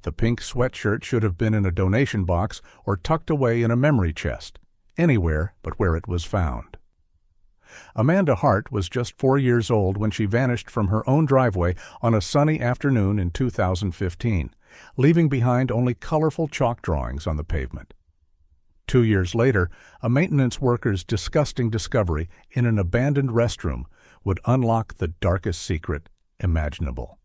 The pink sweatshirt should have been in a donation box or tucked away in a memory chest, anywhere but where it was found. Amanda Hart was just 4 years old when she vanished from her own driveway on a sunny afternoon in 2015, leaving behind only colorful chalk drawings on the pavement. 2 years later, a maintenance worker's disgusting discovery in an abandoned restroom would unlock the darkest secret imaginable.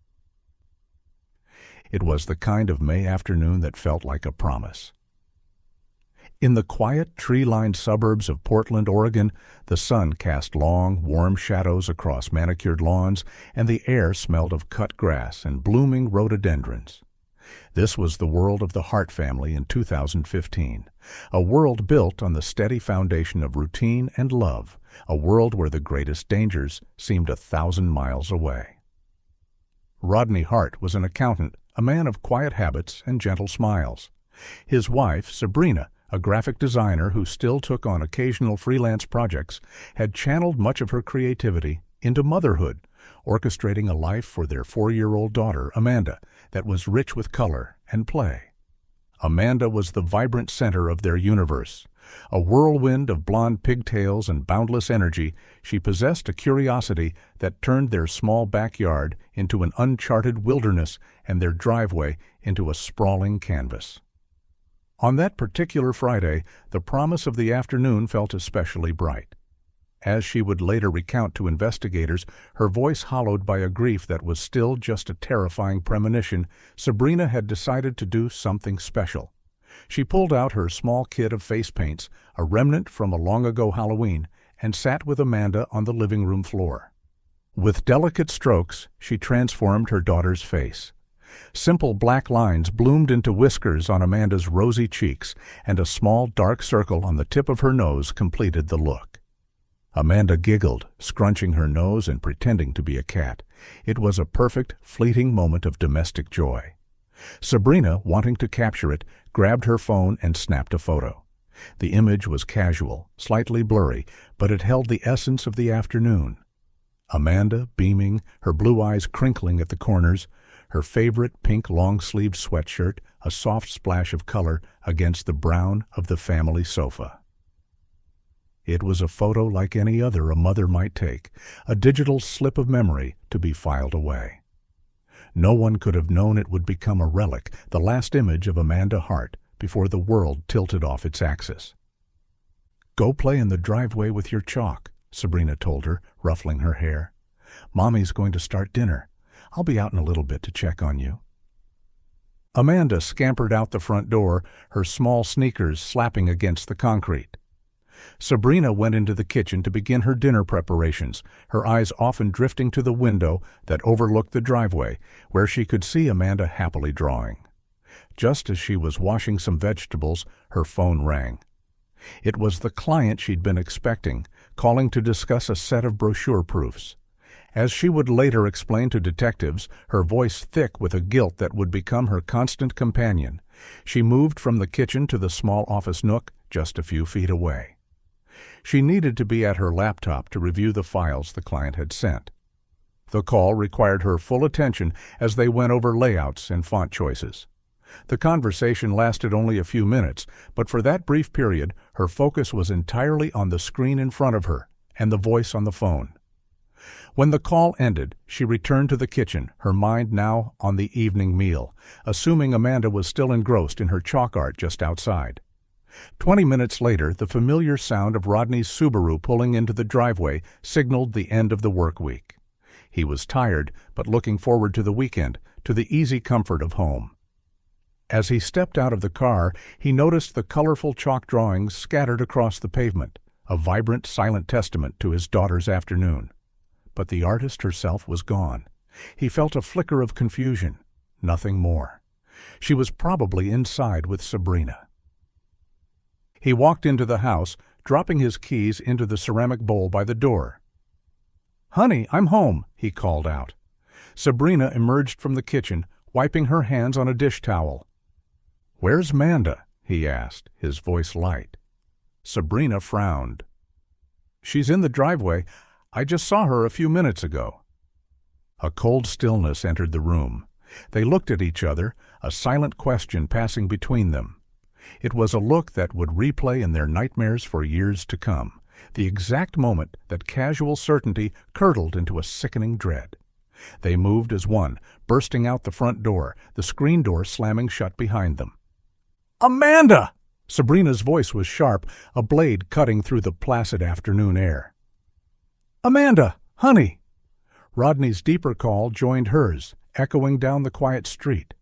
It was the kind of May afternoon that felt like a promise. In the quiet, tree-lined suburbs of Portland, Oregon, the sun cast long, warm shadows across manicured lawns, and the air smelled of cut grass and blooming rhododendrons. This was the world of the Hart family in 2015, a world built on the steady foundation of routine and love, a world where the greatest dangers seemed 1,000 miles away. Rodney Hart was an accountant, a man of quiet habits and gentle smiles. His wife, Sabrina, a graphic designer who still took on occasional freelance projects, had channeled much of her creativity into motherhood, orchestrating a life for their 4-year-old daughter, Amanda, that was rich with color and play. Amanda was the vibrant center of their universe. A whirlwind of blonde pigtails and boundless energy, she possessed a curiosity that turned their small backyard into an uncharted wilderness and their driveway into a sprawling canvas. On that particular Friday, the promise of the afternoon felt especially bright. As she would later recount to investigators, her voice hollowed by a grief that was still just a terrifying premonition, Sabrina had decided to do something special. She pulled out her small kit of face paints, a remnant from a long-ago Halloween, and sat with Amanda on the living room floor. With delicate strokes, she transformed her daughter's face. Simple black lines bloomed into whiskers on Amanda's rosy cheeks, and a small dark circle on the tip of her nose completed the look. Amanda giggled, scrunching her nose and pretending to be a cat. It was a perfect, fleeting moment of domestic joy. Sabrina, wanting to capture it, grabbed her phone and snapped a photo. The image was casual, slightly blurry, but it held the essence of the afternoon. Amanda, beaming, her blue eyes crinkling at the corners, her favorite pink long-sleeved sweatshirt, a soft splash of color against the brown of the family sofa. It was a photo like any other a mother might take, a digital slip of memory to be filed away. No one could have known it would become a relic, the last image of Amanda Hart, before the world tilted off its axis. "Go play in the driveway with your chalk," Sabrina told her, ruffling her hair. "Mommy's going to start dinner. I'll be out in a little bit to check on you." Amanda scampered out the front door, her small sneakers slapping against the concrete. Sabrina went into the kitchen to begin her dinner preparations, her eyes often drifting to the window that overlooked the driveway, where she could see Amanda happily drawing. Just as she was washing some vegetables, her phone rang. It was the client she'd been expecting, calling to discuss a set of brochure proofs. As she would later explain to detectives, her voice thick with a guilt that would become her constant companion, she moved from the kitchen to the small office nook just a few feet away. She needed to be at her laptop to review the files the client had sent. The call required her full attention as they went over layouts and font choices. The conversation lasted only a few minutes, but for that brief period, her focus was entirely on the screen in front of her and the voice on the phone. When the call ended, she returned to the kitchen, her mind now on the evening meal, assuming Amanda was still engrossed in her chalk art just outside. 20 minutes later, the familiar sound of Rodney's Subaru pulling into the driveway signaled the end of the work week. He was tired, but looking forward to the weekend, to the easy comfort of home. As he stepped out of the car, he noticed the colorful chalk drawings scattered across the pavement, a vibrant, silent testament to his daughter's afternoon. But the artist herself was gone. He felt a flicker of confusion, nothing more. She was probably inside with Sabrina. He walked into the house, dropping his keys into the ceramic bowl by the door. "Honey, I'm home," he called out. Sabrina emerged from the kitchen, wiping her hands on a dish towel. "Where's Manda?" he asked, his voice light. Sabrina frowned. "She's in the driveway. I just saw her a few minutes ago." A cold stillness entered the room. They looked at each other, a silent question passing between them. It was a look that would replay in their nightmares for years to come, the exact moment that casual certainty curdled into a sickening dread. They moved as one, bursting out the front door, the screen door slamming shut behind them. "Amanda!" Sabrina's voice was sharp, a blade cutting through the placid afternoon air. "Amanda! Honey!" Rodney's deeper call joined hers, echoing down the quiet street.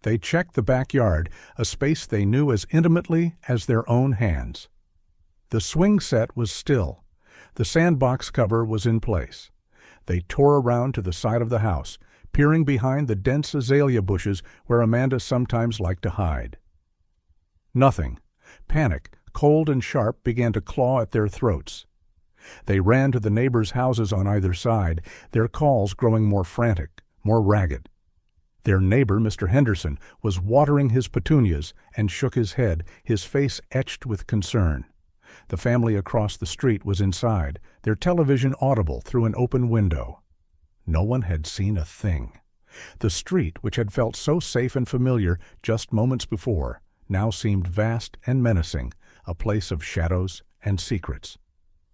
They checked the backyard, a space they knew as intimately as their own hands. The swing set was still. The sandbox cover was in place. They tore around to the side of the house, peering behind the dense azalea bushes where Amanda sometimes liked to hide. Nothing. Panic, cold and sharp, began to claw at their throats. They ran to the neighbors' houses on either side, their calls growing more frantic, more ragged. Their neighbor, Mr. Henderson, was watering his petunias and shook his head, his face etched with concern. The family across the street was inside, their television audible through an open window. No one had seen a thing. The street, which had felt so safe and familiar just moments before, now seemed vast and menacing, a place of shadows and secrets.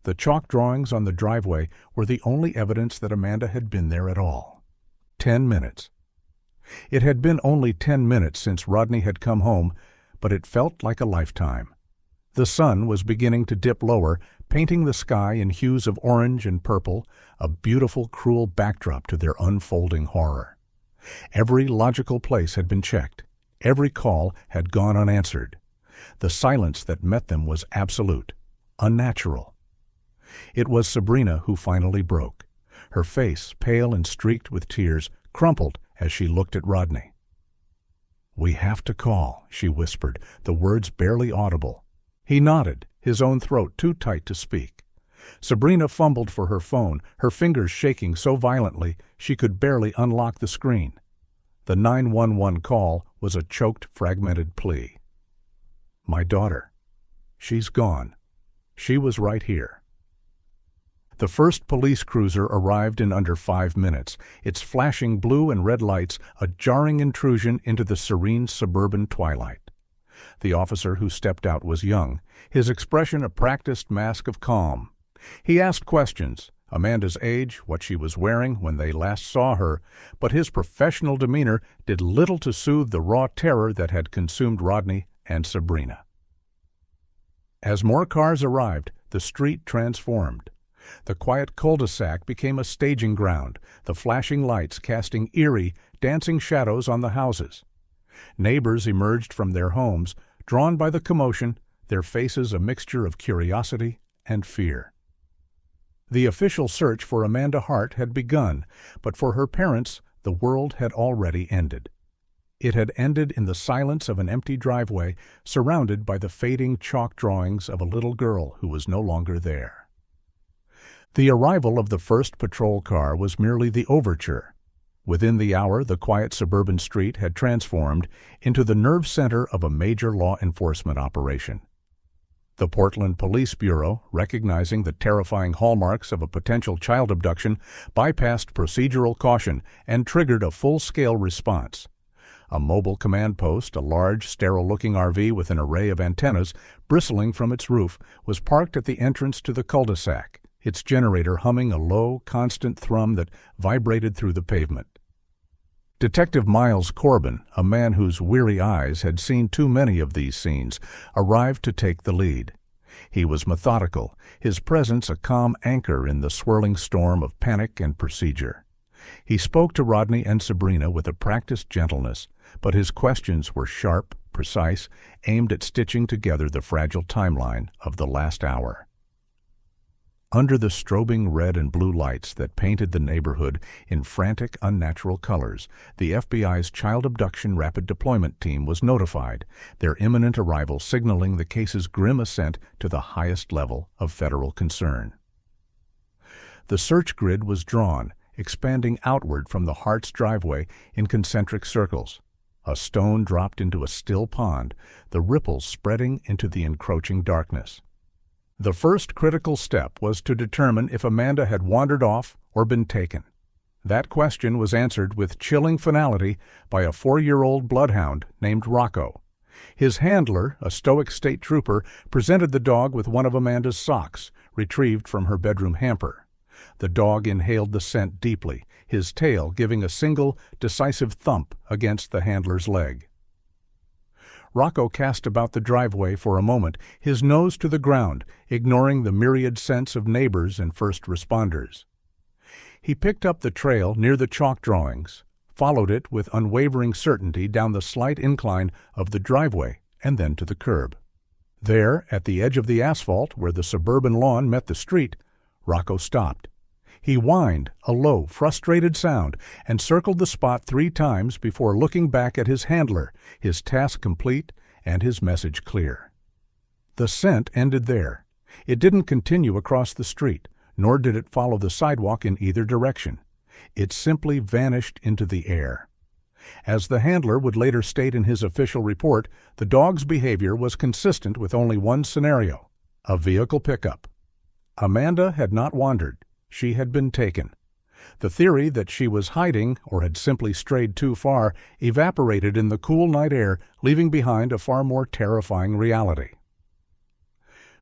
The chalk drawings on the driveway were the only evidence that Amanda had been there at all. 10 minutes. It had been only 10 minutes since Rodney had come home, but it felt like a lifetime. The sun was beginning to dip lower, painting the sky in hues of orange and purple, a beautiful, cruel backdrop to their unfolding horror. Every logical place had been checked. Every call had gone unanswered. The silence that met them was absolute, unnatural. It was Sabrina who finally broke. Her face, pale and streaked with tears, crumpled as she looked at Rodney. "We have to call," she whispered, the words barely audible. He nodded, his own throat too tight to speak. Sabrina fumbled for her phone, her fingers shaking so violently she could barely unlock the screen. The 911 call was a choked, fragmented plea. "My daughter. She's gone. She was right here." The first police cruiser arrived in under 5 minutes, its flashing blue and red lights a jarring intrusion into the serene suburban twilight. The officer who stepped out was young, his expression a practiced mask of calm. He asked questions, Amanda's age, what she was wearing when they last saw her, but his professional demeanor did little to soothe the raw terror that had consumed Rodney and Sabrina. As more cars arrived, the street transformed. The quiet cul-de-sac became a staging ground, the flashing lights casting eerie, dancing shadows on the houses. Neighbors emerged from their homes, drawn by the commotion, their faces a mixture of curiosity and fear. The official search for Amanda Hart had begun, but for her parents, the world had already ended. It had ended in the silence of an empty driveway, surrounded by the fading chalk drawings of a little girl who was no longer there. The arrival of the first patrol car was merely the overture. Within the hour, the quiet suburban street had transformed into the nerve center of a major law enforcement operation. The Portland Police Bureau, recognizing the terrifying hallmarks of a potential child abduction, bypassed procedural caution and triggered a full-scale response. A mobile command post, a large, sterile-looking RV with an array of antennas bristling from its roof, was parked at the entrance to the cul-de-sac, its generator humming a low, constant thrum that vibrated through the pavement. Detective Miles Corbin, a man whose weary eyes had seen too many of these scenes, arrived to take the lead. He was methodical, his presence a calm anchor in the swirling storm of panic and procedure. He spoke to Rodney and Sabrina with a practiced gentleness, but his questions were sharp, precise, aimed at stitching together the fragile timeline of the last hour. Under the strobing red and blue lights that painted the neighborhood in frantic, unnatural colors, the FBI's Child Abduction Rapid Deployment Team was notified, their imminent arrival signaling the case's grim ascent to the highest level of federal concern. The search grid was drawn, expanding outward from the Hart's driveway in concentric circles. A stone dropped into a still pond, the ripples spreading into the encroaching darkness. The first critical step was to determine if Amanda had wandered off or been taken. That question was answered with chilling finality by a 4-year-old bloodhound named Rocco. His handler, a stoic state trooper, presented the dog with one of Amanda's socks, retrieved from her bedroom hamper. The dog inhaled the scent deeply, his tail giving a single, decisive thump against the handler's leg. Rocco cast about the driveway for a moment, his nose to the ground, ignoring the myriad scents of neighbors and first responders. He picked up the trail near the chalk drawings, followed it with unwavering certainty down the slight incline of the driveway and then to the curb. There, at the edge of the asphalt where the suburban lawn met the street, Rocco stopped. He whined a low, frustrated sound and circled the spot 3 times before looking back at his handler, his task complete and his message clear. The scent ended there. It didn't continue across the street, nor did it follow the sidewalk in either direction. It simply vanished into the air. As the handler would later state in his official report, the dog's behavior was consistent with only one scenario: a vehicle pickup. Amanda had not wandered. She had been taken. The theory that she was hiding or had simply strayed too far evaporated in the cool night air, leaving behind a far more terrifying reality.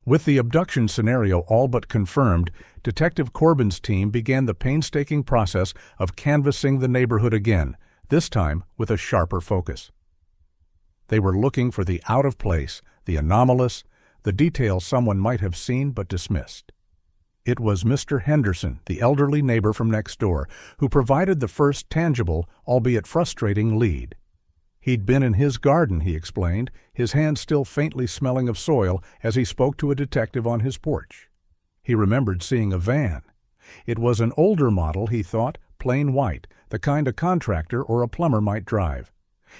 With the abduction scenario all but confirmed, Detective Corbin's team began the painstaking process of canvassing the neighborhood again, this time with a sharper focus. They were looking for the out-of-place, the anomalous, the details someone might have seen but dismissed. It was Mr. Henderson, the elderly neighbor from next door, who provided the first tangible, albeit frustrating, lead. He'd been in his garden, he explained, his hands still faintly smelling of soil as he spoke to a detective on his porch. He remembered seeing a van. It was an older model, he thought, plain white, the kind a contractor or a plumber might drive.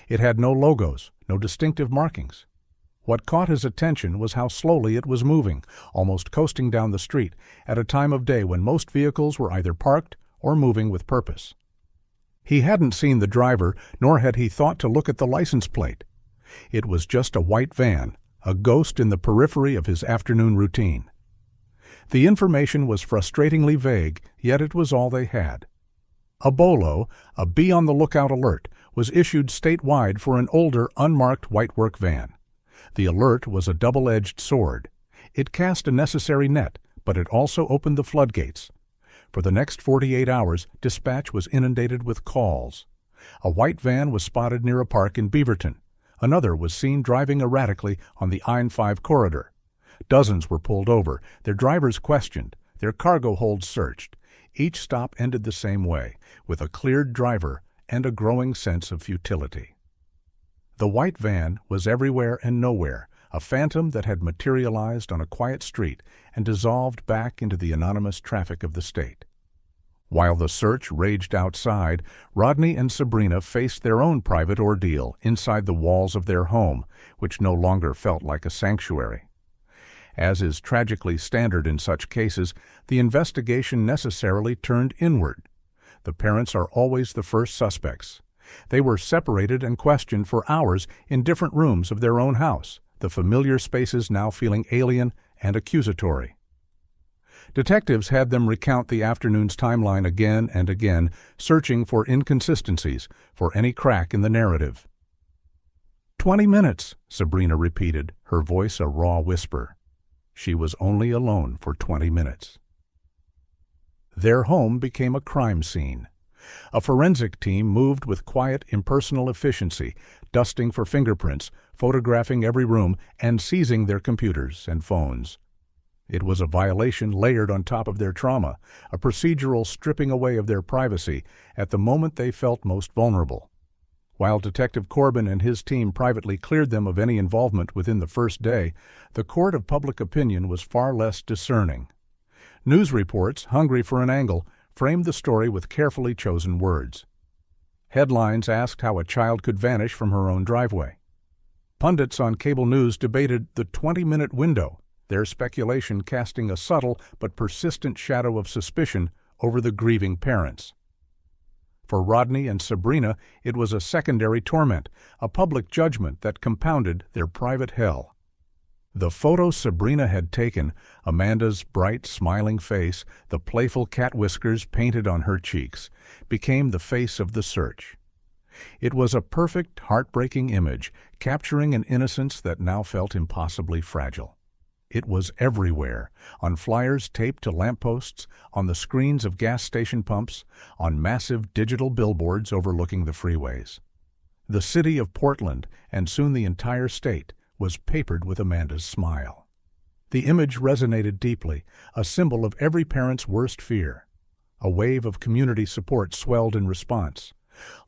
It had no logos, no distinctive markings. What caught his attention was how slowly it was moving, almost coasting down the street, at a time of day when most vehicles were either parked or moving with purpose. He hadn't seen the driver, nor had he thought to look at the license plate. It was just a white van, a ghost in the periphery of his afternoon routine. The information was frustratingly vague, yet it was all they had. A BOLO, a be-on-the-lookout alert, was issued statewide for an older, unmarked whitework van. The alert was a double-edged sword. It cast a necessary net, but it also opened the floodgates. For the next 48 hours, dispatch was inundated with calls. A white van was spotted near a park in Beaverton. Another was seen driving erratically on the I-5 corridor. Dozens were pulled over, their drivers questioned, their cargo holds searched. Each stop ended the same way, with a cleared driver and a growing sense of futility. The white van was everywhere and nowhere, a phantom that had materialized on a quiet street and dissolved back into the anonymous traffic of the state. While the search raged outside, Rodney and Sabrina faced their own private ordeal inside the walls of their home, which no longer felt like a sanctuary. As is tragically standard in such cases, the investigation necessarily turned inward. The parents are always the first suspects. They were separated and questioned for hours in different rooms of their own house, the familiar spaces now feeling alien and accusatory. Detectives had them recount the afternoon's timeline again and again, searching for inconsistencies, for any crack in the narrative. 20 minutes, Sabrina repeated, her voice a raw whisper. She was only alone for 20 minutes. Their home became a crime scene. A forensic team moved with quiet, impersonal efficiency, dusting for fingerprints, photographing every room, and seizing their computers and phones. It was a violation layered on top of their trauma, a procedural stripping away of their privacy at the moment they felt most vulnerable. While Detective Corbin and his team privately cleared them of any involvement within the first day, the court of public opinion was far less discerning. News reports, hungry for an angle, framed the story with carefully chosen words. Headlines asked how a child could vanish from her own driveway. Pundits on cable news debated the 20-minute window, their speculation casting a subtle but persistent shadow of suspicion over the grieving parents. For Rodney and Sabrina, it was a secondary torment, a public judgment that compounded their private hell. The photo Sabrina had taken, Amanda's bright, smiling face, the playful cat whiskers painted on her cheeks, became the face of the search. It was a perfect, heartbreaking image, capturing an innocence that now felt impossibly fragile. It was everywhere, on flyers taped to lampposts, on the screens of gas station pumps, on massive digital billboards overlooking the freeways. The city of Portland, and soon the entire state, was papered with Amanda's smile. The image resonated deeply, a symbol of every parent's worst fear. A wave of community support swelled in response.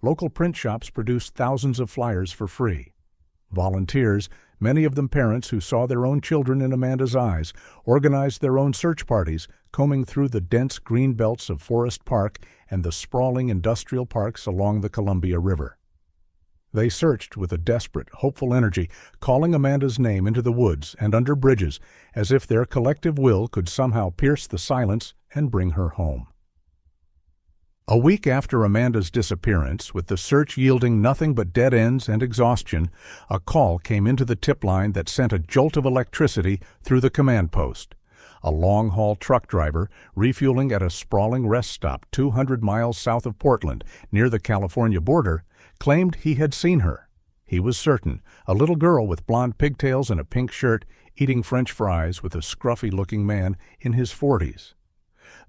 Local print shops produced thousands of flyers for free. Volunteers, many of them parents who saw their own children in Amanda's eyes, organized their own search parties, combing through the dense green belts of Forest Park and the sprawling industrial parks along the Columbia River. They searched with a desperate, hopeful energy, calling Amanda's name into the woods and under bridges, as if their collective will could somehow pierce the silence and bring her home. A week after Amanda's disappearance, with the search yielding nothing but dead ends and exhaustion, a call came into the tip line that sent a jolt of electricity through the command post. A long-haul truck driver, refueling at a sprawling rest stop 200 miles south of Portland, near the California border, claimed he had seen her. He was certain, a little girl with blonde pigtails and a pink shirt, eating French fries with a scruffy-looking man in his 40s.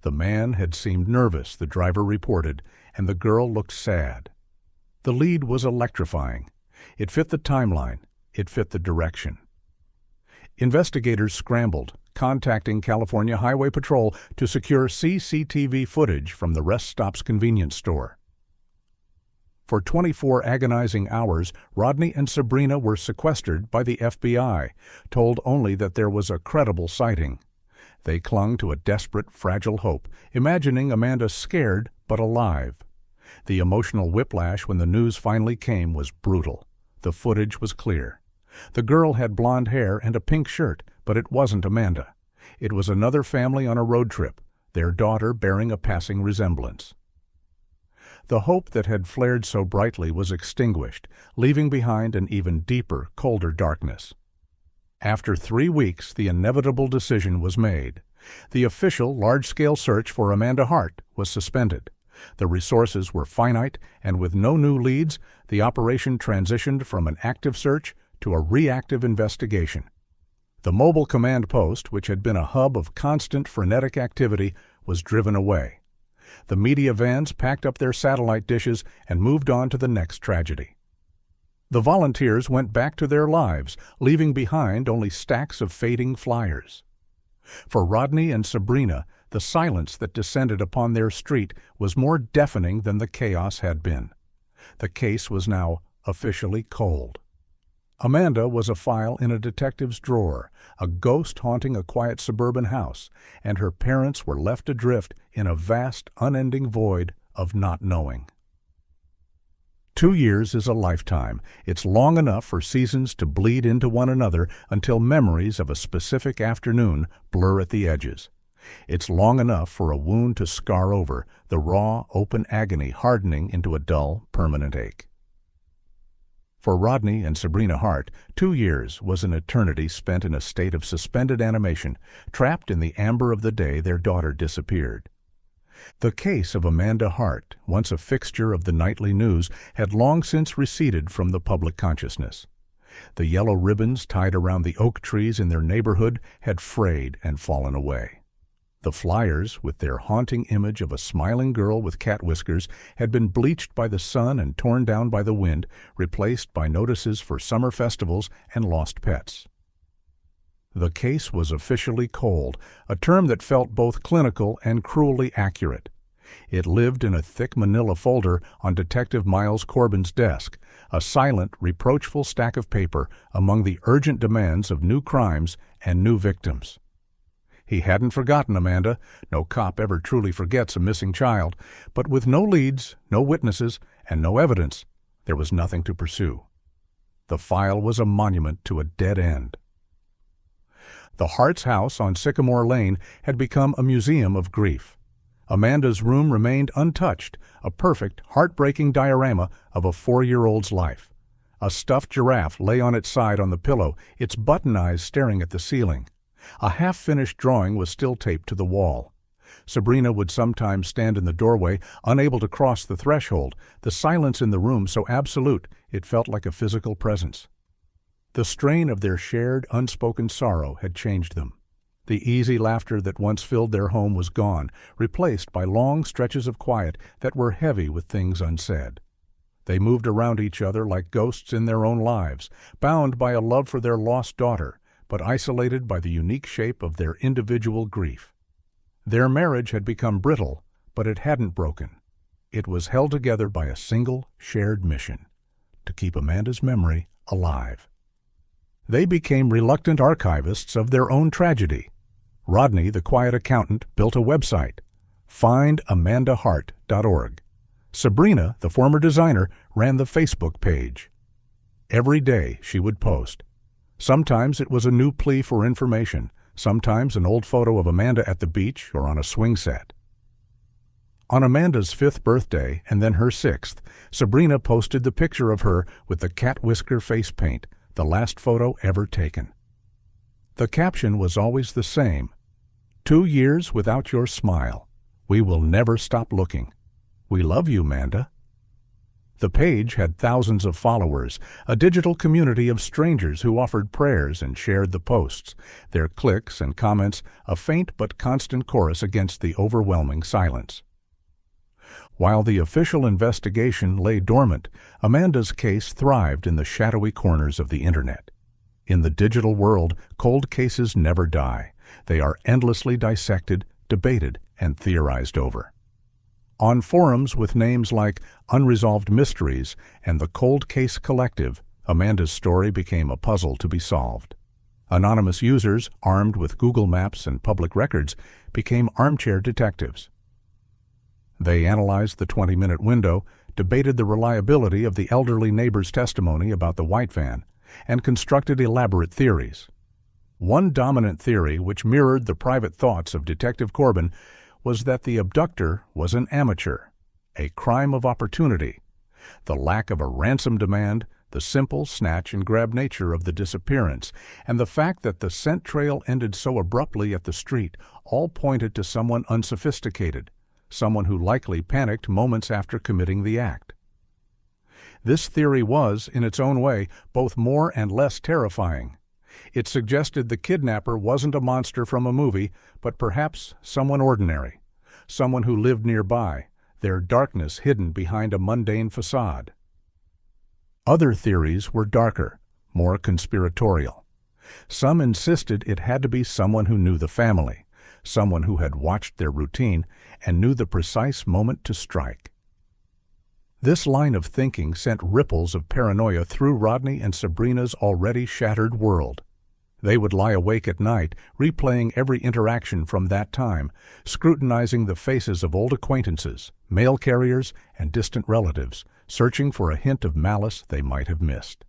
The man had seemed nervous, the driver reported, and the girl looked sad. The lead was electrifying. It fit the timeline. It fit the direction. Investigators scrambled, contacting California Highway Patrol to secure CCTV footage from the rest stop's convenience store. For 24 agonizing hours, Rodney and Sabrina were sequestered by the FBI, told only that there was a credible sighting. They clung to a desperate, fragile hope, imagining Amanda scared but alive. The emotional whiplash when the news finally came was brutal. The footage was clear. The girl had blonde hair and a pink shirt, but it wasn't Amanda. It was another family on a road trip, their daughter bearing a passing resemblance. The hope that had flared so brightly was extinguished, leaving behind an even deeper, colder darkness. After 3 weeks, the inevitable decision was made. The official large-scale search for Amanda Hart was suspended. The resources were finite, and with no new leads, the operation transitioned from an active search to a reactive investigation. The mobile command post, which had been a hub of constant frenetic activity, was driven away. The media vans packed up their satellite dishes and moved on to the next tragedy. The volunteers went back to their lives, leaving behind only stacks of fading flyers. For Rodney and Sabrina, the silence that descended upon their street was more deafening than the chaos had been. The case was now officially cold. Amanda was a file in a detective's drawer, a ghost haunting a quiet suburban house, and her parents were left adrift in a vast, unending void of not knowing. 2 years is a lifetime. It's long enough for seasons to bleed into one another until memories of a specific afternoon blur at the edges. It's long enough for a wound to scar over, the raw, open agony hardening into a dull, permanent ache. For Rodney and Sabrina Hart, 2 years was an eternity spent in a state of suspended animation, trapped in the amber of the day their daughter disappeared. The case of Amanda Hart, once a fixture of the nightly news, had long since receded from the public consciousness. The yellow ribbons tied around the oak trees in their neighborhood had frayed and fallen away. The flyers, with their haunting image of a smiling girl with cat whiskers, had been bleached by the sun and torn down by the wind, replaced by notices for summer festivals and lost pets. The case was officially cold, a term that felt both clinical and cruelly accurate. It lived in a thick manila folder on Detective Miles Corbin's desk, a silent, reproachful stack of paper among the urgent demands of new crimes and new victims. He hadn't forgotten Amanda. No cop ever truly forgets a missing child. But with no leads, no witnesses, and no evidence, there was nothing to pursue. The file was a monument to a dead end. The Hart's house on Sycamore Lane had become a museum of grief. Amanda's room remained untouched, a perfect, heartbreaking diorama of a 4-year-old's life. A stuffed giraffe lay on its side on the pillow, its button eyes staring at the ceiling. A half-finished drawing was still taped to the wall. Sabrina would sometimes stand in the doorway, unable to cross the threshold, the silence in the room so absolute it felt like a physical presence. The strain of their shared, unspoken sorrow had changed them. The easy laughter that once filled their home was gone, replaced by long stretches of quiet that were heavy with things unsaid. They moved around each other like ghosts in their own lives, bound by a love for their lost daughter, but isolated by the unique shape of their individual grief. Their marriage had become brittle, but it hadn't broken. It was held together by a single, shared mission: to keep Amanda's memory alive. They became reluctant archivists of their own tragedy. Rodney, the quiet accountant, built a website, findamandahart.org. Sabrina, the former designer, ran the Facebook page. Every day she would post. Sometimes it was a new plea for information, sometimes an old photo of Amanda at the beach or on a swing set. On Amanda's 5th birthday and then her 6th, Sabrina posted the picture of her with the cat whisker face paint, the last photo ever taken. The caption was always the same: 2 years without your smile. We will never stop looking. We love you, Amanda. The page had thousands of followers, a digital community of strangers who offered prayers and shared the posts, their clicks and comments a faint but constant chorus against the overwhelming silence. While the official investigation lay dormant, Amanda's case thrived in the shadowy corners of the Internet. In the digital world, cold cases never die. They are endlessly dissected, debated, and theorized over. On forums with names like Unresolved Mysteries and the Cold Case Collective, Amanda's story became a puzzle to be solved. Anonymous users, armed with Google Maps and public records, became armchair detectives. They analyzed the 20-minute window, debated the reliability of the elderly neighbor's testimony about the white van, and constructed elaborate theories. One dominant theory, which mirrored the private thoughts of Detective Corbin, was that the abductor was an amateur, a crime of opportunity. The lack of a ransom demand, the simple snatch-and-grab nature of the disappearance, and the fact that the scent trail ended so abruptly at the street all pointed to someone unsophisticated, someone who likely panicked moments after committing the act. This theory was, in its own way, both more and less terrifying. It suggested the kidnapper wasn't a monster from a movie, but perhaps someone ordinary, someone who lived nearby, their darkness hidden behind a mundane facade. Other theories were darker, more conspiratorial. Some insisted it had to be someone who knew the family, someone who had watched their routine and knew the precise moment to strike. This line of thinking sent ripples of paranoia through Rodney and Sabrina's already shattered world. They would lie awake at night, replaying every interaction from that time, scrutinizing the faces of old acquaintances, mail carriers, and distant relatives, searching for a hint of malice they might have missed.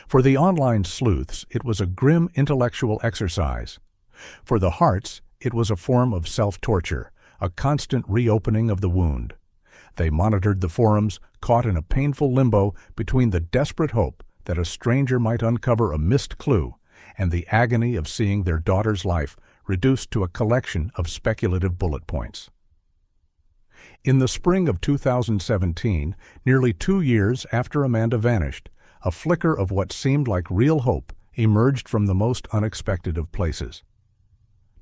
For the online sleuths, it was a grim intellectual exercise. For the Harts, it was a form of self-torture, a constant reopening of the wound. They monitored the forums, caught in a painful limbo between the desperate hope that a stranger might uncover a missed clue and the agony of seeing their daughter's life reduced to a collection of speculative bullet points. In the spring of 2017, nearly 2 years after Amanda vanished, a flicker of what seemed like real hope emerged from the most unexpected of places.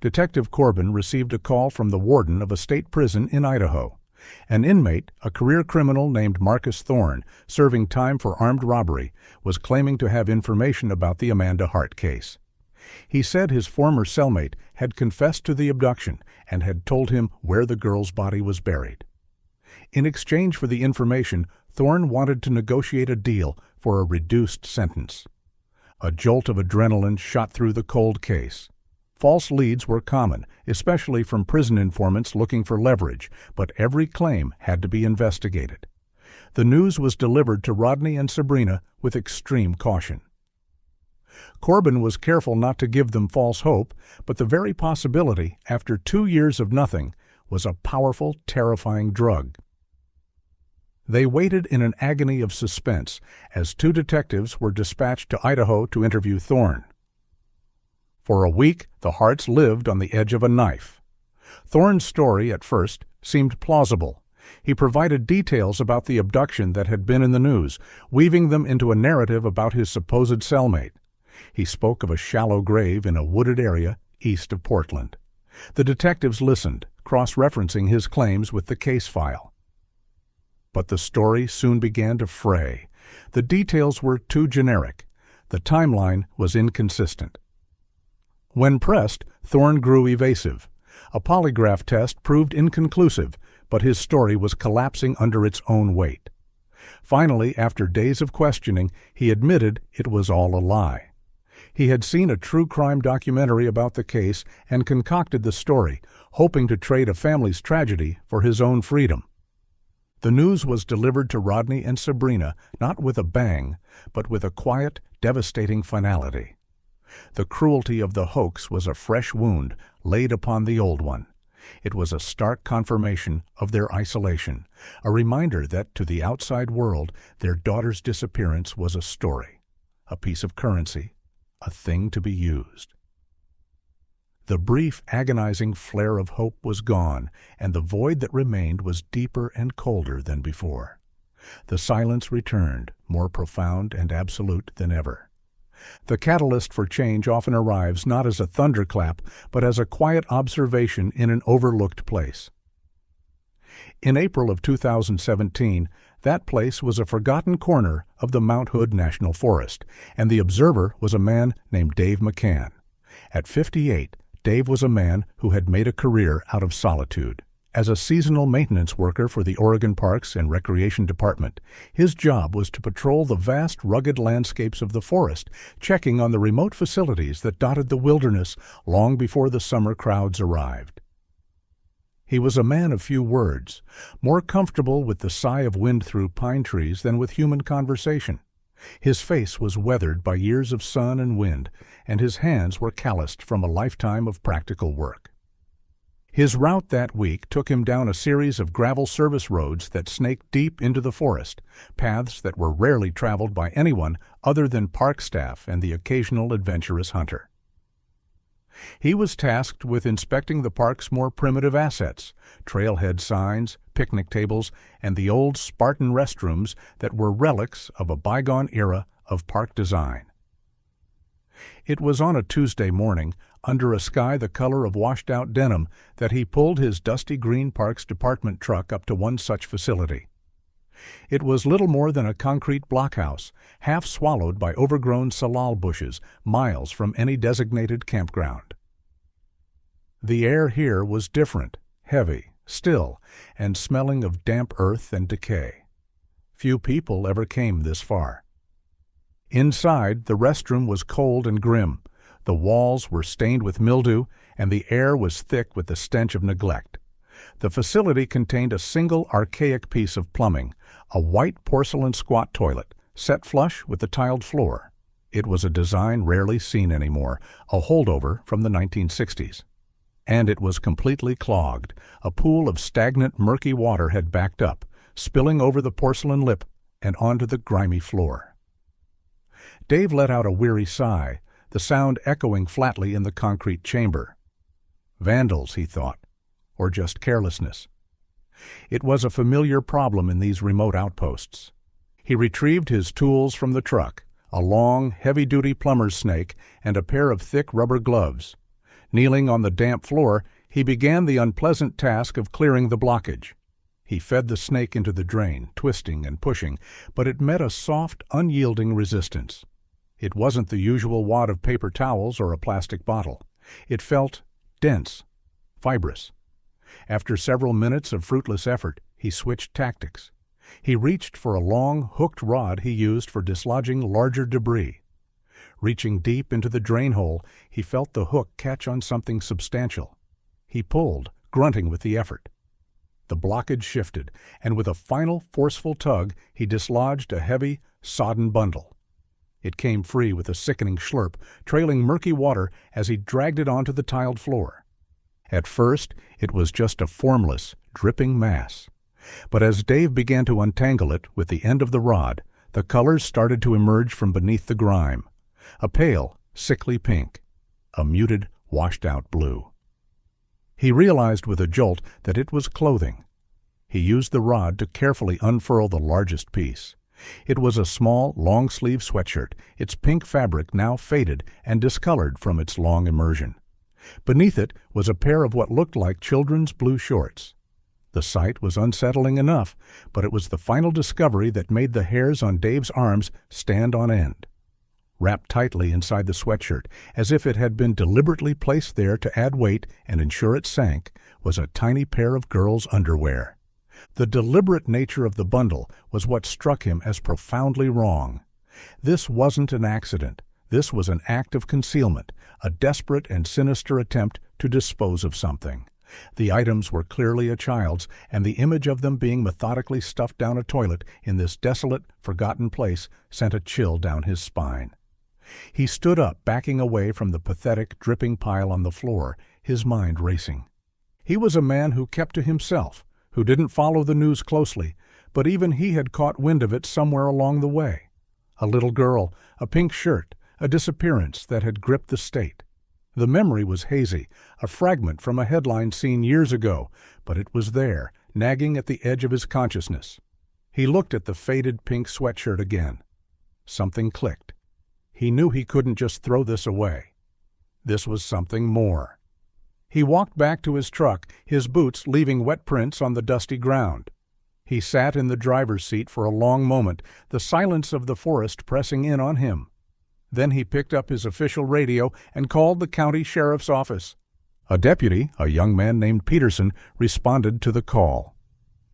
Detective Corbin received a call from the warden of a state prison in Idaho. An inmate, a career criminal named Marcus Thorne, serving time for armed robbery, was claiming to have information about the Amanda Hart case. He said his former cellmate had confessed to the abduction and had told him where the girl's body was buried. In exchange for the information, Thorne wanted to negotiate a deal for a reduced sentence. A jolt of adrenaline shot through the cold case. False leads were common, especially from prison informants looking for leverage, but every claim had to be investigated. The news was delivered to Rodney and Sabrina with extreme caution. Corbin was careful not to give them false hope, but the very possibility, after 2 years of nothing, was a powerful, terrifying drug. They waited in an agony of suspense as 2 detectives were dispatched to Idaho to interview Thorne. For a week, the Harts lived on the edge of a knife. Thorne's story, at first, seemed plausible. He provided details about the abduction that had been in the news, weaving them into a narrative about his supposed cellmate. He spoke of a shallow grave in a wooded area east of Portland. The detectives listened, cross-referencing his claims with the case file. But the story soon began to fray. The details were too generic. The timeline was inconsistent. When pressed, Thorne grew evasive. A polygraph test proved inconclusive, but his story was collapsing under its own weight. Finally, after days of questioning, he admitted it was all a lie. He had seen a true crime documentary about the case and concocted the story, hoping to trade a family's tragedy for his own freedom. The news was delivered to Rodney and Sabrina not with a bang, but with a quiet, devastating finality. The cruelty of the hoax was a fresh wound laid upon the old one. It was a stark confirmation of their isolation, a reminder that to the outside world their daughter's disappearance was a story, a piece of currency, a thing to be used. The brief, agonizing flare of hope was gone, and the void that remained was deeper and colder than before. The silence returned, more profound and absolute than ever. The catalyst for change often arrives not as a thunderclap, but as a quiet observation in an overlooked place. In April of 2017, that place was a forgotten corner of the Mount Hood National Forest, and the observer was a man named Dave McCann. At 58, Dave was a man who had made a career out of solitude. As a seasonal maintenance worker for the Oregon Parks and Recreation Department, his job was to patrol the vast, rugged landscapes of the forest, checking on the remote facilities that dotted the wilderness long before the summer crowds arrived. He was a man of few words, more comfortable with the sigh of wind through pine trees than with human conversation. His face was weathered by years of sun and wind, and his hands were calloused from a lifetime of practical work. His route that week took him down a series of gravel service roads that snaked deep into the forest, paths that were rarely traveled by anyone other than park staff and the occasional adventurous hunter. He was tasked with inspecting the park's more primitive assets, trailhead signs, picnic tables, and the old Spartan restrooms that were relics of a bygone era of park design. It was on a Tuesday morning, under a sky the color of washed-out denim, that he pulled his dusty Green Parks Department truck up to one such facility. It was little more than a concrete blockhouse, half swallowed by overgrown salal bushes, miles from any designated campground. The air here was different, heavy, still, and smelling of damp earth and decay. Few people ever came this far. Inside, the restroom was cold and grim. The walls were stained with mildew, and the air was thick with the stench of neglect. The facility contained a single archaic piece of plumbing, a white porcelain squat toilet, set flush with the tiled floor. It was a design rarely seen anymore, a holdover from the 1960s. And it was completely clogged. A pool of stagnant, murky water had backed up, spilling over the porcelain lip and onto the grimy floor. Dave let out a weary sigh, the sound echoing flatly in the concrete chamber. Vandals, he thought, or just carelessness. It was a familiar problem in these remote outposts. He retrieved his tools from the truck, a long, heavy-duty plumber's snake and a pair of thick rubber gloves. Kneeling on the damp floor, he began the unpleasant task of clearing the blockage. He fed the snake into the drain, twisting and pushing, but it met a soft, unyielding resistance. It wasn't the usual wad of paper towels or a plastic bottle. It felt dense, fibrous. After several minutes of fruitless effort, he switched tactics. He reached for a long, hooked rod he used for dislodging larger debris. Reaching deep into the drain hole, he felt the hook catch on something substantial. He pulled, grunting with the effort. The blockage shifted, and with a final, forceful tug, he dislodged a heavy, sodden bundle. It came free with a sickening slurp, trailing murky water as he dragged it onto the tiled floor. At first, it was just a formless, dripping mass. But as Dave began to untangle it with the end of the rod, the colors started to emerge from beneath the grime. A pale, sickly pink. A muted, washed-out blue. He realized with a jolt that it was clothing. He used the rod to carefully unfurl the largest piece. It was a small, long-sleeve sweatshirt, its pink fabric now faded and discolored from its long immersion. Beneath it was a pair of what looked like children's blue shorts. The sight was unsettling enough, but it was the final discovery that made the hairs on Dave's arms stand on end. Wrapped tightly inside the sweatshirt, as if it had been deliberately placed there to add weight and ensure it sank, was a tiny pair of girls' underwear. The deliberate nature of the bundle was what struck him as profoundly wrong. This wasn't an accident. This was an act of concealment, a desperate and sinister attempt to dispose of something. The items were clearly a child's, and the image of them being methodically stuffed down a toilet in this desolate, forgotten place sent a chill down his spine. He stood up, backing away from the pathetic, dripping pile on the floor, his mind racing. He was a man who kept to himself, who didn't follow the news closely, but even he had caught wind of it somewhere along the way. A little girl, a pink shirt, a disappearance that had gripped the state. The memory was hazy, a fragment from a headline seen years ago, but it was there, nagging at the edge of his consciousness. He looked at the faded pink sweatshirt again. Something clicked. He knew he couldn't just throw this away. This was something more. He walked back to his truck, his boots leaving wet prints on the dusty ground. He sat in the driver's seat for a long moment, the silence of the forest pressing in on him. Then he picked up his official radio and called the county sheriff's office. A deputy, a young man named Peterson, responded to the call.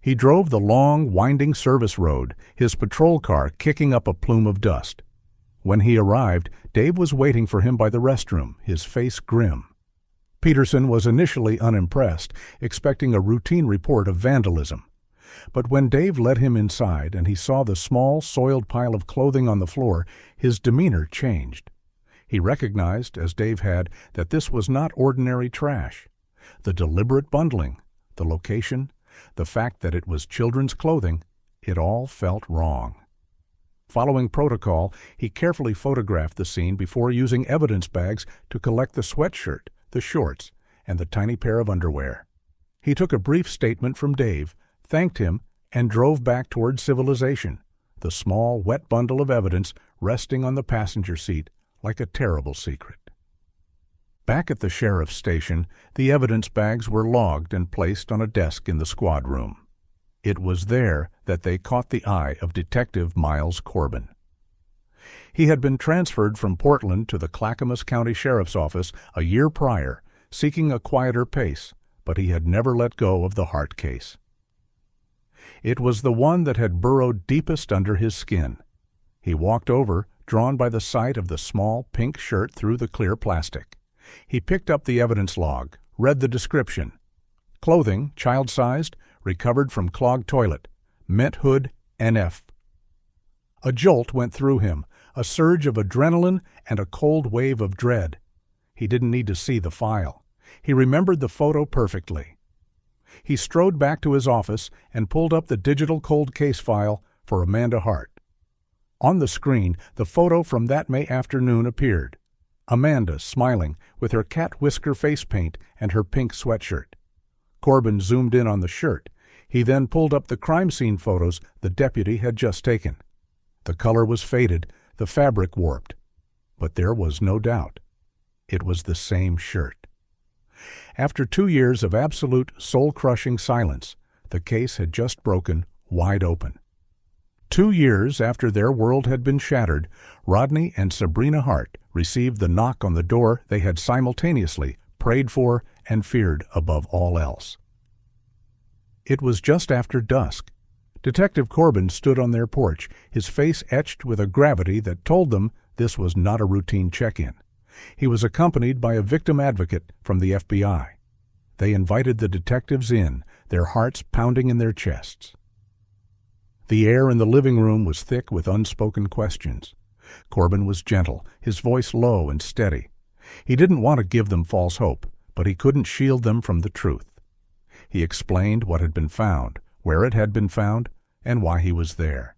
He drove the long, winding service road, his patrol car kicking up a plume of dust. When he arrived, Dave was waiting for him by the restroom, his face grim. Peterson was initially unimpressed, expecting a routine report of vandalism. But when Dave led him inside and he saw the small, soiled pile of clothing on the floor, his demeanor changed. He recognized, as Dave had, that this was not ordinary trash. The deliberate bundling, the location, the fact that it was children's clothing, it all felt wrong. Following protocol, he carefully photographed the scene before using evidence bags to collect the sweatshirt, the shorts, and the tiny pair of underwear. He took a brief statement from Dave, thanked him, and drove back toward civilization, the small, wet bundle of evidence resting on the passenger seat like a terrible secret. Back at the sheriff's station, the evidence bags were logged and placed on a desk in the squad room. It was there that they caught the eye of Detective Miles Corbin. He had been transferred from Portland to the Clackamas County Sheriff's Office a year prior, seeking a quieter pace, but he had never let go of the Hart case. It was the one that had burrowed deepest under his skin. He walked over, drawn by the sight of the small pink shirt through the clear plastic. He picked up the evidence log, read the description. Clothing, child-sized, recovered from clogged toilet. Mint hood, NF. A jolt went through him, a surge of adrenaline and a cold wave of dread. He didn't need to see the file. He remembered the photo perfectly. He strode back to his office and pulled up the digital cold case file for Amanda Hart. On the screen, the photo from that May afternoon appeared. Amanda, smiling, with her cat whisker face paint and her pink sweatshirt. Corbin zoomed in on the shirt. He then pulled up the crime scene photos the deputy had just taken. The color was faded, the fabric warped. But there was no doubt. It was the same shirt. After 2 years of absolute, soul-crushing silence, the case had just broken wide open. 2 years after their world had been shattered, Rodney and Sabrina Hart received the knock on the door they had simultaneously prayed for and feared above all else. It was just after dusk. Detective Corbin stood on their porch, his face etched with a gravity that told them this was not a routine check-in. He was accompanied by a victim advocate from the FBI. They invited the detectives in, their hearts pounding in their chests. The air in the living room was thick with unspoken questions. Corbin was gentle, his voice low and steady. He didn't want to give them false hope, but he couldn't shield them from the truth. He explained what had been found, where it had been found, and why he was there.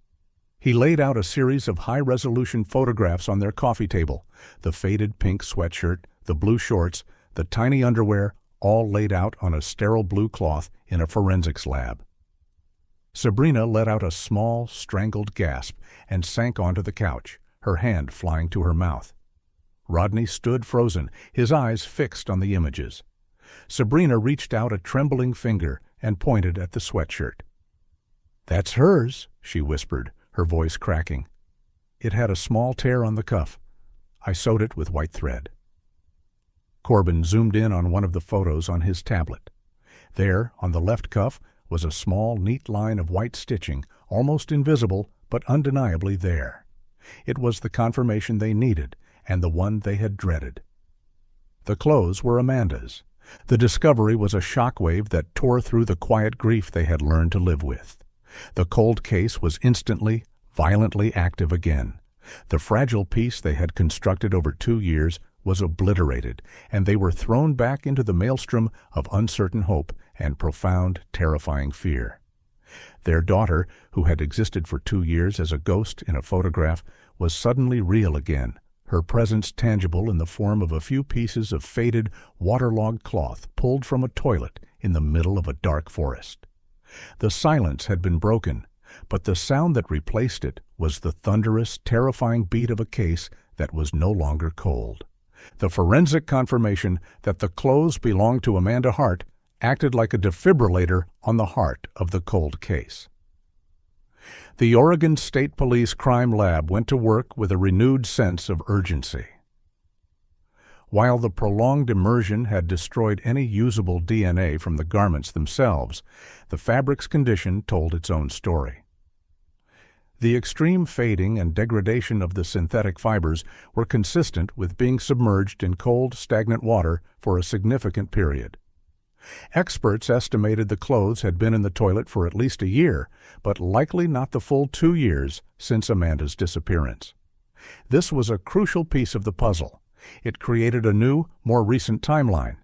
He laid out a series of high-resolution photographs on their coffee table, the faded pink sweatshirt, the blue shorts, the tiny underwear, all laid out on a sterile blue cloth in a forensics lab. Sabrina let out a small, strangled gasp and sank onto the couch, her hand flying to her mouth. Rodney stood frozen, his eyes fixed on the images. Sabrina reached out a trembling finger and pointed at the sweatshirt. "That's hers," she whispered, her voice cracking. "It had a small tear on the cuff. I sewed it with white thread." Corbin zoomed in on one of the photos on his tablet. There, on the left cuff, was a small, neat line of white stitching, almost invisible, but undeniably there. It was the confirmation they needed, and the one they had dreaded. The clothes were Amanda's. The discovery was a shockwave that tore through the quiet grief they had learned to live with. The cold case was instantly, violently active again. The fragile piece they had constructed over 2 years was obliterated, and they were thrown back into the maelstrom of uncertain hope and profound, terrifying fear. Their daughter, who had existed for 2 years as a ghost in a photograph, was suddenly real again, her presence tangible in the form of a few pieces of faded, waterlogged cloth pulled from a toilet in the middle of a dark forest. The silence had been broken, but the sound that replaced it was the thunderous, terrifying beat of a case that was no longer cold. The forensic confirmation that the clothes belonged to Amanda Hart acted like a defibrillator on the heart of the cold case. The Oregon State Police Crime Lab went to work with a renewed sense of urgency. While the prolonged immersion had destroyed any usable DNA from the garments themselves, the fabric's condition told its own story. The extreme fading and degradation of the synthetic fibers were consistent with being submerged in cold, stagnant water for a significant period. Experts estimated the clothes had been in the toilet for at least a year, but likely not the full 2 years since Amanda's disappearance. This was a crucial piece of the puzzle. It created a new, more recent timeline.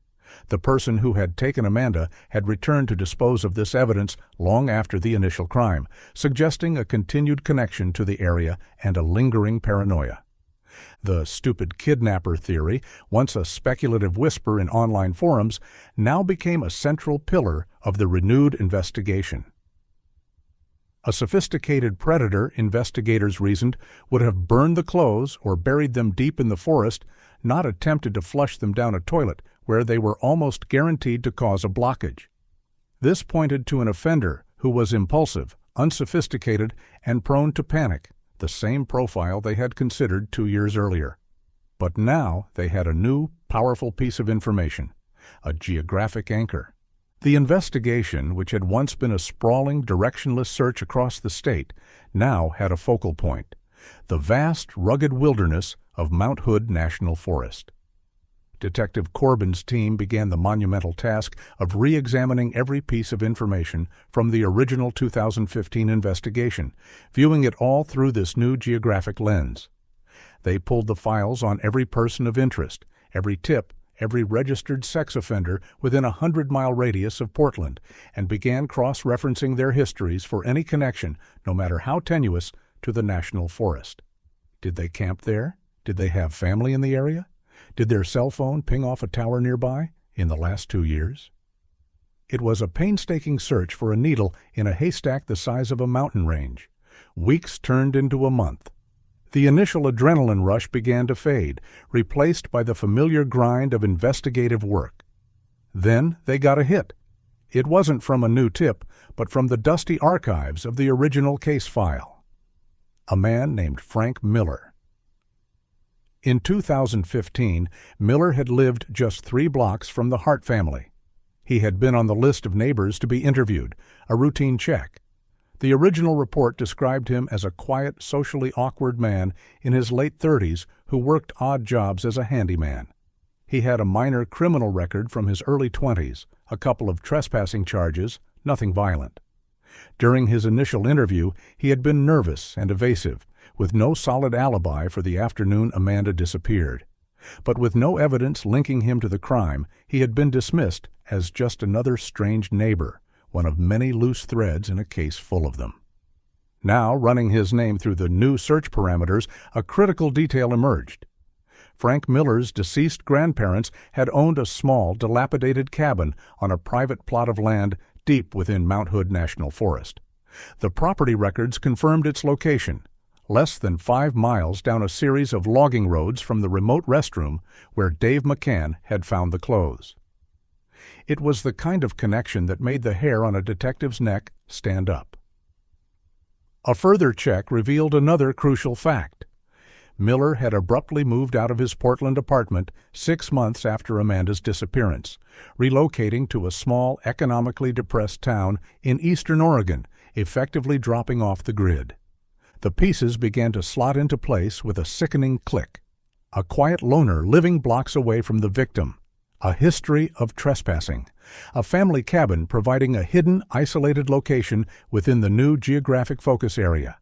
The person who had taken Amanda had returned to dispose of this evidence long after the initial crime, suggesting a continued connection to the area and a lingering paranoia. The stupid kidnapper theory, once a speculative whisper in online forums, now became a central pillar of the renewed investigation. A sophisticated predator, investigators reasoned, would have burned the clothes or buried them deep in the forest, not attempted to flush them down a toilet where they were almost guaranteed to cause a blockage. This pointed to an offender who was impulsive, unsophisticated, and prone to panic, the same profile they had considered 2 years earlier. But now they had a new, powerful piece of information, a geographic anchor. The investigation, which had once been a sprawling, directionless search across the state, now had a focal point, the vast, rugged wilderness of Mount Hood National Forest. Detective Corbin's team began the monumental task of re-examining every piece of information from the original 2015 investigation, viewing it all through this new geographic lens. They pulled the files on every person of interest, every tip, every registered sex offender within a 100-mile radius of Portland, and began cross-referencing their histories for any connection, no matter how tenuous, to the national forest. Did they camp there? Did they have family in the area? Did their cell phone ping off a tower nearby in the last 2 years? It was a painstaking search for a needle in a haystack the size of a mountain range. Weeks turned into a month. The initial adrenaline rush began to fade, replaced by the familiar grind of investigative work. Then they got a hit. It wasn't from a new tip, but from the dusty archives of the original case file. A man named Frank Miller. In 2015, Miller had lived just 3 blocks from the Hart family. He had been on the list of neighbors to be interviewed, a routine check. The original report described him as a quiet, socially awkward man in his late 30s who worked odd jobs as a handyman. He had a minor criminal record from his early 20s, a couple of trespassing charges, nothing violent. During his initial interview, he had been nervous and evasive, with no solid alibi for the afternoon Amanda disappeared. But with no evidence linking him to the crime, he had been dismissed as just another strange neighbor, one of many loose threads in a case full of them. Now, running his name through the new search parameters, a critical detail emerged. Frank Miller's deceased grandparents had owned a small, dilapidated cabin on a private plot of land deep within Mount Hood National Forest. The property records confirmed its location, less than 5 miles down a series of logging roads from the remote Restroom where Dave McCann had found the clothes. It was the kind of connection that made the hair on a detective's neck stand up. A further check revealed another crucial fact. Miller had abruptly moved out of his Portland apartment 6 months after Amanda's disappearance, relocating to a small, economically depressed town in eastern Oregon, effectively dropping off the grid. The pieces began to slot into place with a sickening click. A quiet loner living blocks away from the victim. A history of trespassing. A family cabin providing a hidden, isolated location within the new geographic focus area.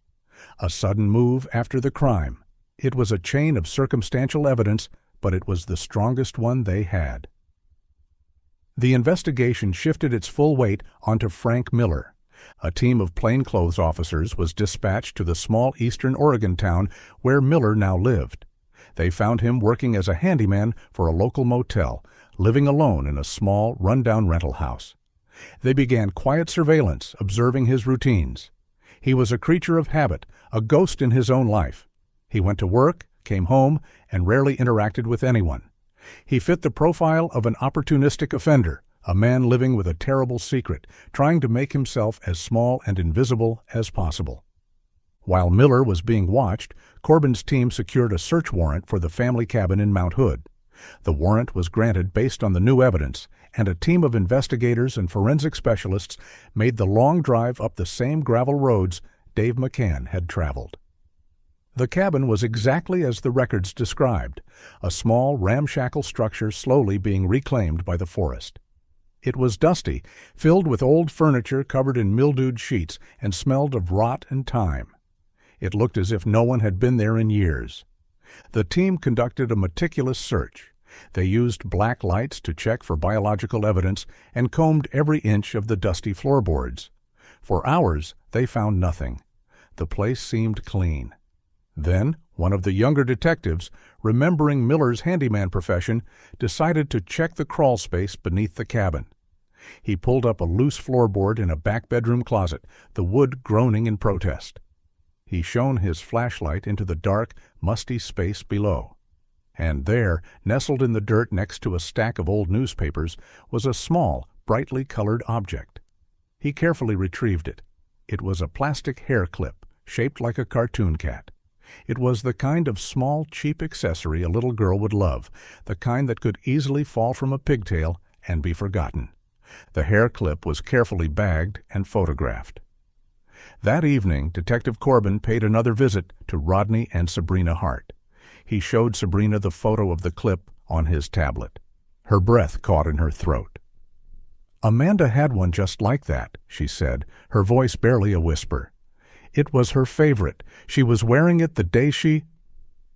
A sudden move after the crime. It was a chain of circumstantial evidence, but it was the strongest one they had. The investigation shifted its full weight onto Frank Miller. A team of plainclothes officers was dispatched to the small eastern Oregon town where Miller now lived. They found him working as a handyman for a local motel, living alone in a small, run-down rental house. They began quiet surveillance, observing his routines. He was a creature of habit, a ghost in his own life. He went to work, came home, and rarely interacted with anyone. He fit the profile of an opportunistic offender, a man living with a terrible secret, trying to make himself as small and invisible as possible. While Miller was being watched, Corbin's team secured a search warrant for the family cabin in Mount Hood. The warrant was granted based on the new evidence, and a team of investigators and forensic specialists made the long drive up the same gravel roads Dave McCann had traveled. The cabin was exactly as the records described, a small, ramshackle structure slowly being reclaimed by the forest. It was dusty, filled with old furniture covered in mildewed sheets, and smelled of rot and time. It looked as if no one had been there in years. The team conducted a meticulous search. They used black lights to check for biological evidence and combed every inch of the dusty floorboards. For hours, they found nothing. The place seemed clean. Then, one of the younger detectives, remembering Miller's handyman profession, decided to check the crawl space beneath the cabin. He pulled up a loose floorboard in a back bedroom closet, the wood groaning in protest. He shone his flashlight into the dark, musty space below. And there, nestled in the dirt next to a stack of old newspapers, was a small, brightly colored object. He carefully retrieved it. It was a plastic hair clip, shaped like a cartoon cat. It was the kind of small, cheap accessory a little girl would love, the kind that could easily fall from a pigtail and be forgotten. The hair clip was carefully bagged and photographed. That evening, Detective Corbin paid another visit to Rodney and Sabrina Hart. He showed Sabrina the photo of the clip on his tablet. Her breath caught in her throat. "Amanda had one just like that," she said, her voice barely a whisper. "It was her favorite. She was wearing it the day she—"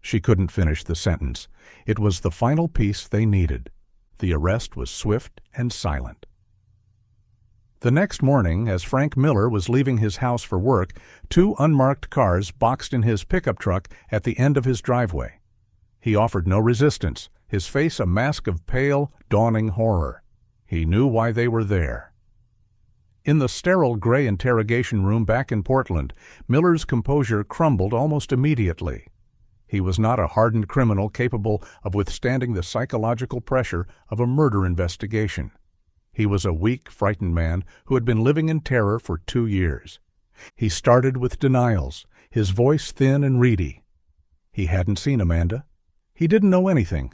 She couldn't finish the sentence. It was the final piece they needed. The arrest was swift and silent. The next morning, as Frank Miller was leaving his house for work, 2 unmarked cars boxed in his pickup truck at the end of his driveway. He offered no resistance, his face a mask of pale, dawning horror. He knew why they were there. In the sterile gray interrogation room back in Portland, Miller's composure crumbled almost immediately. He was not a hardened criminal capable of withstanding the psychological pressure of a murder investigation. He was a weak, frightened man who had been living in terror for 2 years. He started with denials, his voice thin and reedy. He hadn't seen Amanda. He didn't know anything,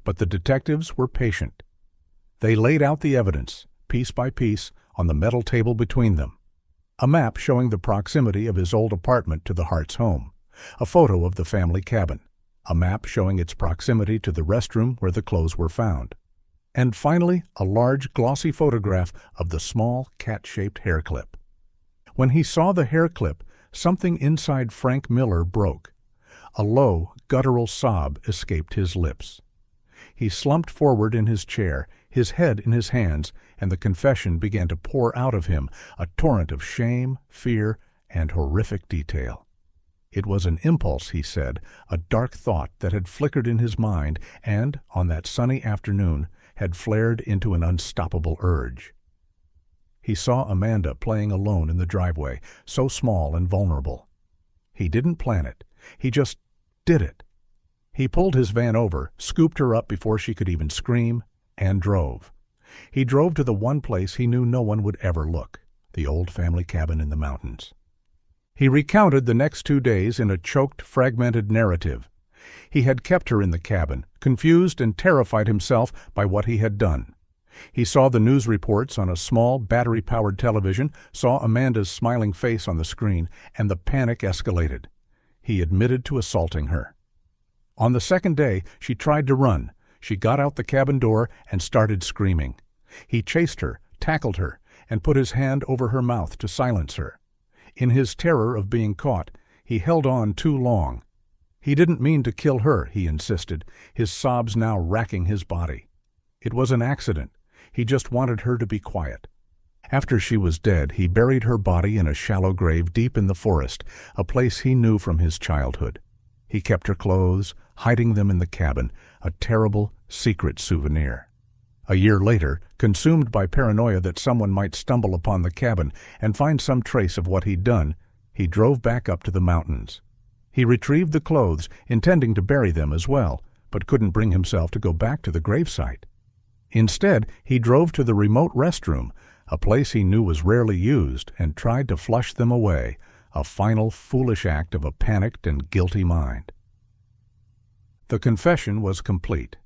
but the detectives were patient. They laid out the evidence, piece by piece, on the metal table between them. A map showing the proximity of his old apartment to the Hart's home. A photo of the family cabin. A map showing its proximity to the restroom where the clothes were found. And finally, a large, glossy photograph of the small, cat-shaped hair clip. When he saw the hair clip, something inside Frank Miller broke. A low, guttural sob escaped his lips. He slumped forward in his chair, his head in his hands, and the confession began to pour out of him, a torrent of shame, fear, and horrific detail. It was an impulse, he said, a dark thought that had flickered in his mind and, on that sunny afternoon, had flared into an unstoppable urge. He saw Amanda playing alone in the driveway, so small and vulnerable. He didn't plan it. He just did it. He pulled his van over, scooped her up before she could even scream, and drove. He drove to the one place he knew no one would ever look, the old family cabin in the mountains. He recounted the next 2 days in a choked, fragmented narrative. He had kept her in the cabin, confused and terrified himself by what he had done. He saw the news reports on a small, battery-powered television, saw Amanda's smiling face on the screen, and the panic escalated. He admitted to assaulting her. On the second day, she tried to run. She got out the cabin door and started screaming. He chased her, tackled her, and put his hand over her mouth to silence her. In his terror of being caught, he held on too long. He didn't mean to kill her, he insisted, his sobs now racking his body. It was an accident. He just wanted her to be quiet. After she was dead, he buried her body in a shallow grave deep in the forest, a place he knew from his childhood. He kept her clothes, hiding them in the cabin, a terrible, secret souvenir. A year later, consumed by paranoia that someone might stumble upon the cabin and find some trace of what he'd done, he drove back up to the mountains. He retrieved the clothes, intending to bury them as well, but couldn't bring himself to go back to the gravesite. Instead, he drove to the remote restroom, a place he knew was rarely used, and tried to flush them away, a final foolish act of a panicked and guilty mind. The confession was complete.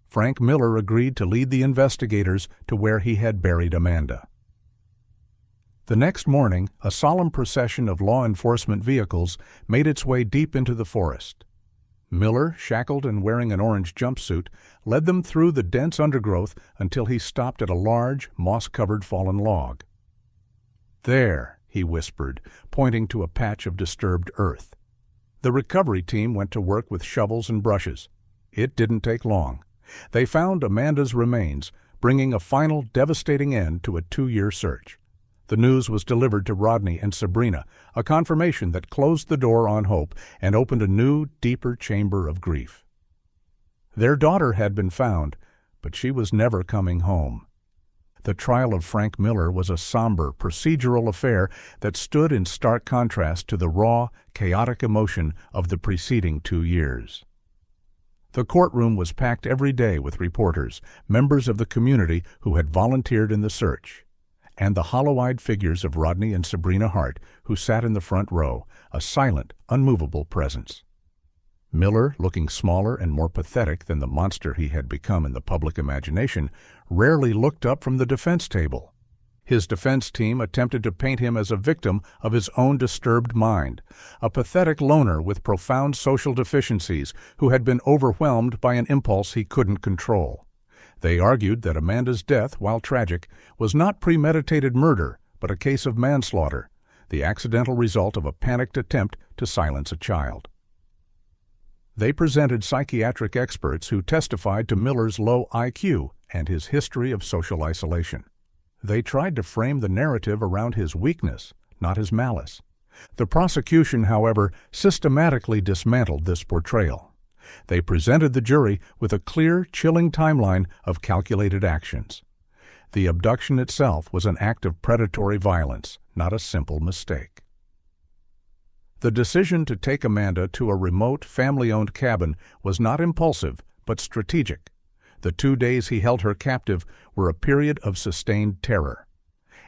Frank Miller agreed to lead the investigators to where he had buried Amanda. The next morning, a solemn procession of law enforcement vehicles made its way deep into the forest. Miller, shackled and wearing an orange jumpsuit, led them through the dense undergrowth until he stopped at a large, moss-covered fallen log. "There," he whispered, pointing to a patch of disturbed earth. The recovery team went to work with shovels and brushes. It didn't take long. They found Amanda's remains, bringing a final devastating end to a 2-year search. The news was delivered to Rodney and Sabrina, a confirmation that closed the door on hope and opened a new, deeper chamber of grief. Their daughter had been found, but she was never coming home. The trial of Frank Miller was a somber, procedural affair that stood in stark contrast to the raw, chaotic emotion of the preceding 2 years. The courtroom was packed every day with reporters, members of the community who had volunteered in the search, and the hollow-eyed figures of Rodney and Sabrina Hart, who sat in the front row, a silent, unmovable presence. Miller, looking smaller and more pathetic than the monster he had become in the public imagination, rarely looked up from the defense table. His defense team attempted to paint him as a victim of his own disturbed mind, a pathetic loner with profound social deficiencies who had been overwhelmed by an impulse he couldn't control. They argued that Amanda's death, while tragic, was not premeditated murder, but a case of manslaughter, the accidental result of a panicked attempt to silence a child. They presented psychiatric experts who testified to Miller's low IQ and his history of social isolation. They tried to frame the narrative around his weakness, not his malice. The prosecution, however, systematically dismantled this portrayal. They presented the jury with a clear, chilling timeline of calculated actions. The abduction itself was an act of predatory violence, not a simple mistake. The decision to take Amanda to a remote, family-owned cabin was not impulsive, but strategic. The 2 days he held her captive were a period of sustained terror.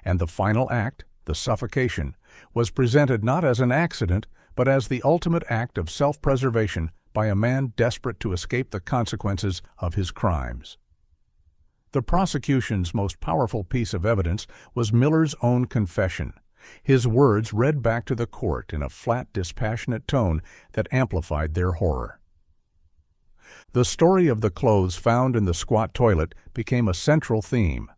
And the final act, the suffocation, was presented not as an accident, but as the ultimate act of self-preservation by a man desperate to escape the consequences of his crimes. The prosecution's most powerful piece of evidence was Miller's own confession, his words read back to the court in a flat, dispassionate tone that amplified their horror. The story of the clothes found in the squat toilet became a central theme.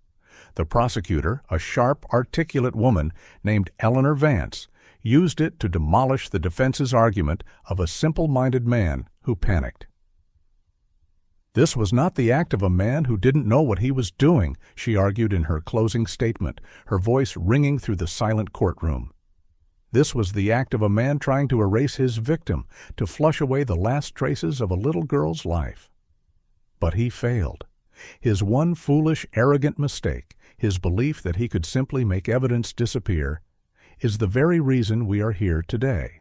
The prosecutor, a sharp, articulate woman named Eleanor Vance, used it to demolish the defense's argument of a simple-minded man who panicked. This was not the act of a man who didn't know what he was doing, she argued in her closing statement, her voice ringing through the silent courtroom. This was the act of a man trying to erase his victim, to flush away the last traces of a little girl's life. But he failed. His one foolish, arrogant mistake, his belief that he could simply make evidence disappear, is the very reason we are here today.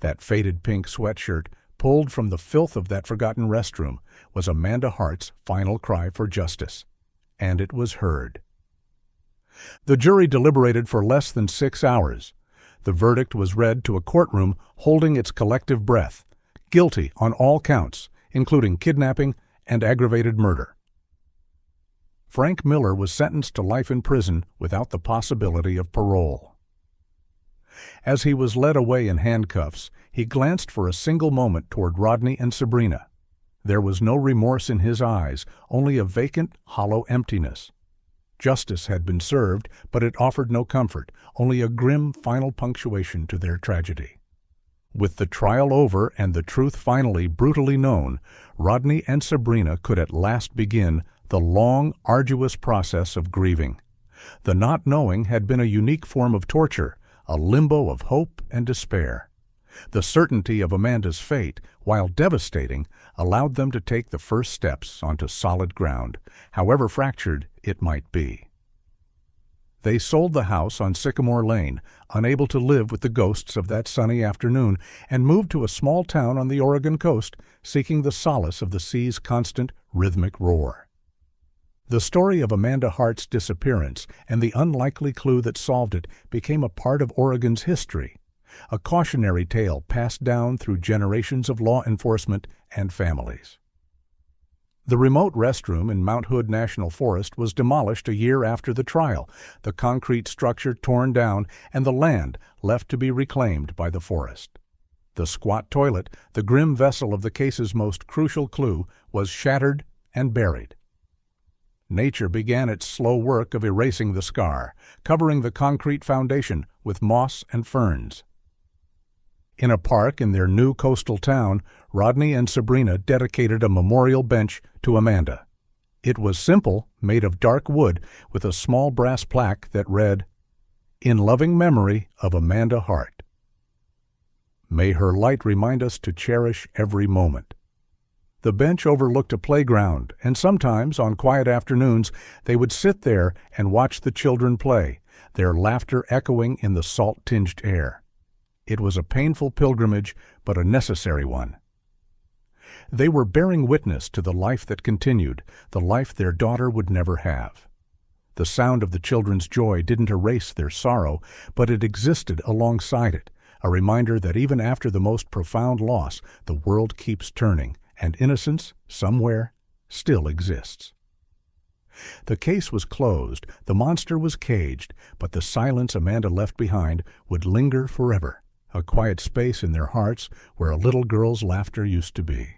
That faded pink sweatshirt, pulled from the filth of that forgotten restroom, was Amanda Hart's final cry for justice. And it was heard. The jury deliberated for less than 6 hours. The verdict was read to a courtroom holding its collective breath, guilty on all counts, including kidnapping and aggravated murder. Frank Miller was sentenced to life in prison without the possibility of parole. As he was led away in handcuffs, he glanced for a single moment toward Rodney and Sabrina. There was no remorse in his eyes, only a vacant, hollow emptiness. Justice had been served, but it offered no comfort, only a grim final punctuation to their tragedy. With the trial over and the truth finally brutally known, Rodney and Sabrina could at last begin the long, arduous process of grieving. The not knowing had been a unique form of torture, a limbo of hope and despair. The certainty of Amanda's fate, while devastating, allowed them to take the first steps onto solid ground, however fractured it might be. They sold the house on Sycamore Lane, unable to live with the ghosts of that sunny afternoon, and moved to a small town on the Oregon coast, seeking the solace of the sea's constant, rhythmic roar. The story of Amanda Hart's disappearance and the unlikely clue that solved it became a part of Oregon's history, a cautionary tale passed down through generations of law enforcement and families. The remote restroom in Mount Hood National Forest was demolished a year after the trial, the concrete structure torn down, and the land left to be reclaimed by the forest. The squat toilet, the grim vessel of the case's most crucial clue, was shattered and buried. Nature began its slow work of erasing the scar, covering the concrete foundation with moss and ferns. In a park in their new coastal town, Rodney and Sabrina dedicated a memorial bench to Amanda. It was simple, made of dark wood, with a small brass plaque that read, "In loving memory of Amanda Hart. May her light remind us to cherish every moment." The bench overlooked a playground, and sometimes, on quiet afternoons, they would sit there and watch the children play, their laughter echoing in the salt-tinged air. It was a painful pilgrimage, but a necessary one. They were bearing witness to the life that continued, the life their daughter would never have. The sound of the children's joy didn't erase their sorrow, but it existed alongside it, a reminder that even after the most profound loss, the world keeps turning, and innocence, somewhere, still exists. The case was closed, the monster was caged, but the silence Amanda left behind would linger forever, a quiet space in their hearts where a little girl's laughter used to be.